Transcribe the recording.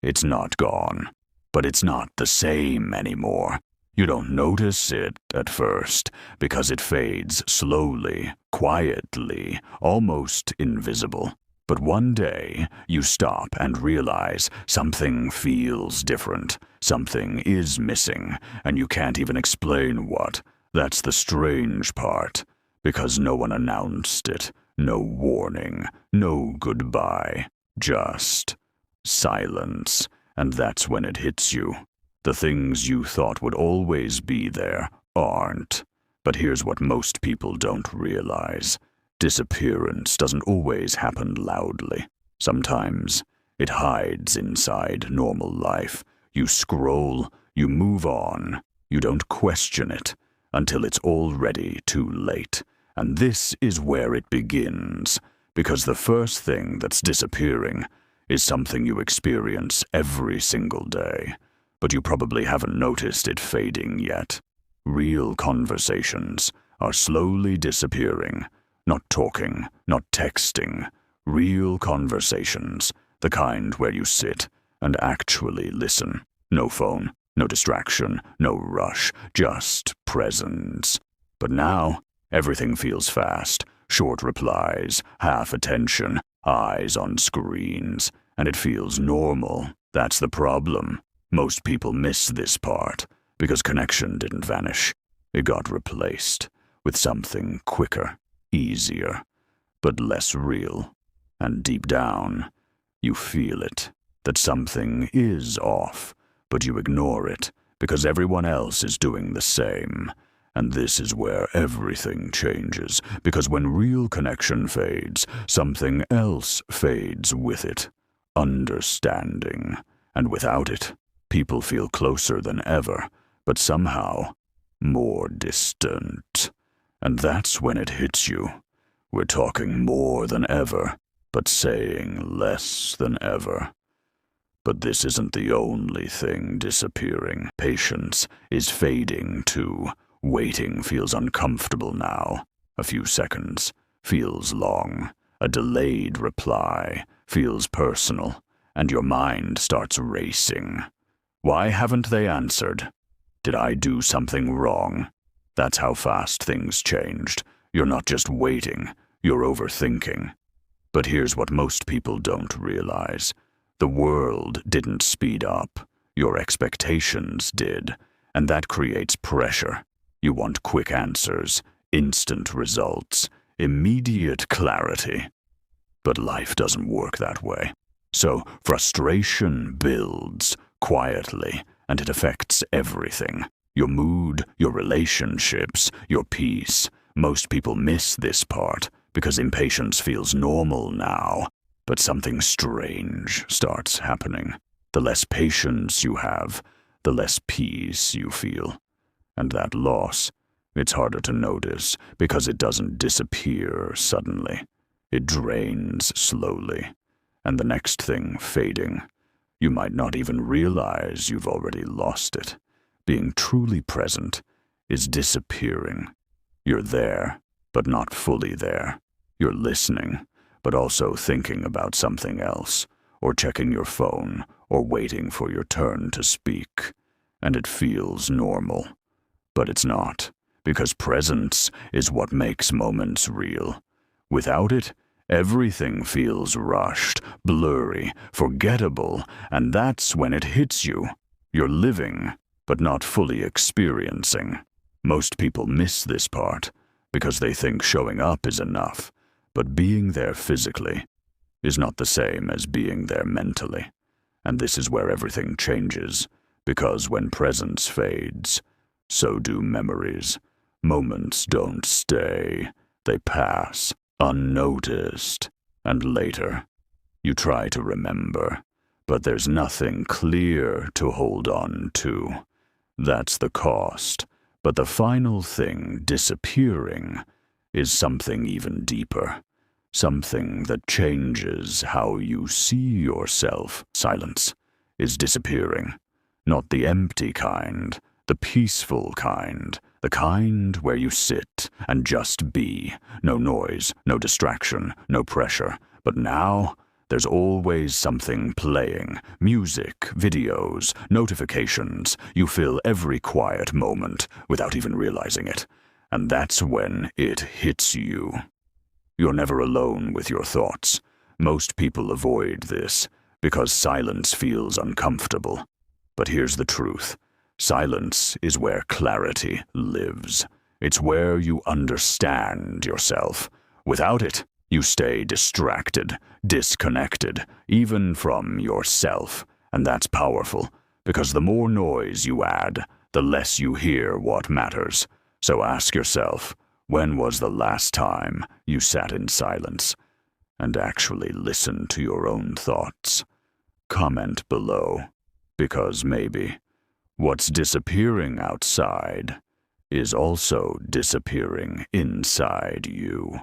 It's not gone, but it's not the same anymore. You don't notice it at first because it fades slowly, quietly, almost invisible. But one day, you stop and realize something feels different. Something is missing, and you can't even explain what. That's the strange part, because no one announced it. No warning, no goodbye, just silence. And that's when it hits you. The things you thought would always be there aren't. But here's what most people don't realize. Disappearance doesn't always happen loudly. Sometimes it hides inside normal life. You scroll, you move on, you don't question it until it's already too late. And this is where it begins, because the first thing that's disappearing is something you experience every single day, but you probably haven't noticed it fading yet. Real conversations are slowly disappearing. Not talking, not texting. Real conversations, the kind where you sit and actually listen. No phone, no distraction, no rush, just presence. But now, everything feels fast. Short replies, half attention, eyes on screens, and it feels normal. That's the problem. Most people miss this part because connection didn't vanish. It got replaced with something quicker, easier, but less real. And deep down, you feel it, that something is off, but you ignore it because everyone else is doing the same. And this is where everything changes, because when real connection fades, something else fades with it. Understanding. And without it, people feel closer than ever, but somehow more distant. And that's when it hits you. We're talking more than ever, but saying less than ever. But this isn't the only thing disappearing. Patience is fading too. Waiting feels uncomfortable now. A few seconds feels long. A delayed reply feels personal, and your mind starts racing. Why haven't they answered? Did I do something wrong? That's how fast things changed. You're not just waiting, you're overthinking. But here's what most people don't realize. The world didn't speed up. Your expectations did, and that creates pressure. You want quick answers, instant results, immediate clarity. But life doesn't work that way. So frustration builds quietly, and it affects everything. Your mood, your relationships, your peace. Most people miss this part because impatience feels normal now. But something strange starts happening. The less patience you have, the less peace you feel. And that loss, it's harder to notice because it doesn't disappear suddenly. It drains slowly. And the next thing fading, you might not even realize you've already lost it. Being truly present is disappearing. You're there, but not fully there. You're listening, but also thinking about something else, or checking your phone, or waiting for your turn to speak. And it feels normal. But it's not, because presence is what makes moments real. Without it, everything feels rushed, blurry, forgettable, and that's when it hits you. You're living, but not fully experiencing. Most people miss this part because they think showing up is enough, but being there physically is not the same as being there mentally. And this is where everything changes, because when presence fades, so do memories. Moments don't stay. They pass, unnoticed. And later, you try to remember, but there's nothing clear to hold on to. That's the cost. But the final thing disappearing is something even deeper. Something that changes how you see yourself. Silence is disappearing. Not the empty kind, the peaceful kind, the kind where you sit and just be. No noise, no distraction, no pressure. But now, There's always something playing. Music, videos, notifications. You fill every quiet moment without even realizing it. And that's when it hits you. You're never alone with your thoughts. Most people avoid this because silence feels uncomfortable. But here's the truth. Silence is where clarity lives. It's where you understand yourself. Without it, you stay distracted, disconnected, even from yourself. And that's powerful, because the more noise you add, the less you hear what matters. So ask yourself, when was the last time you sat in silence and actually listened to your own thoughts? Comment below, because maybe what's disappearing outside is also disappearing inside you.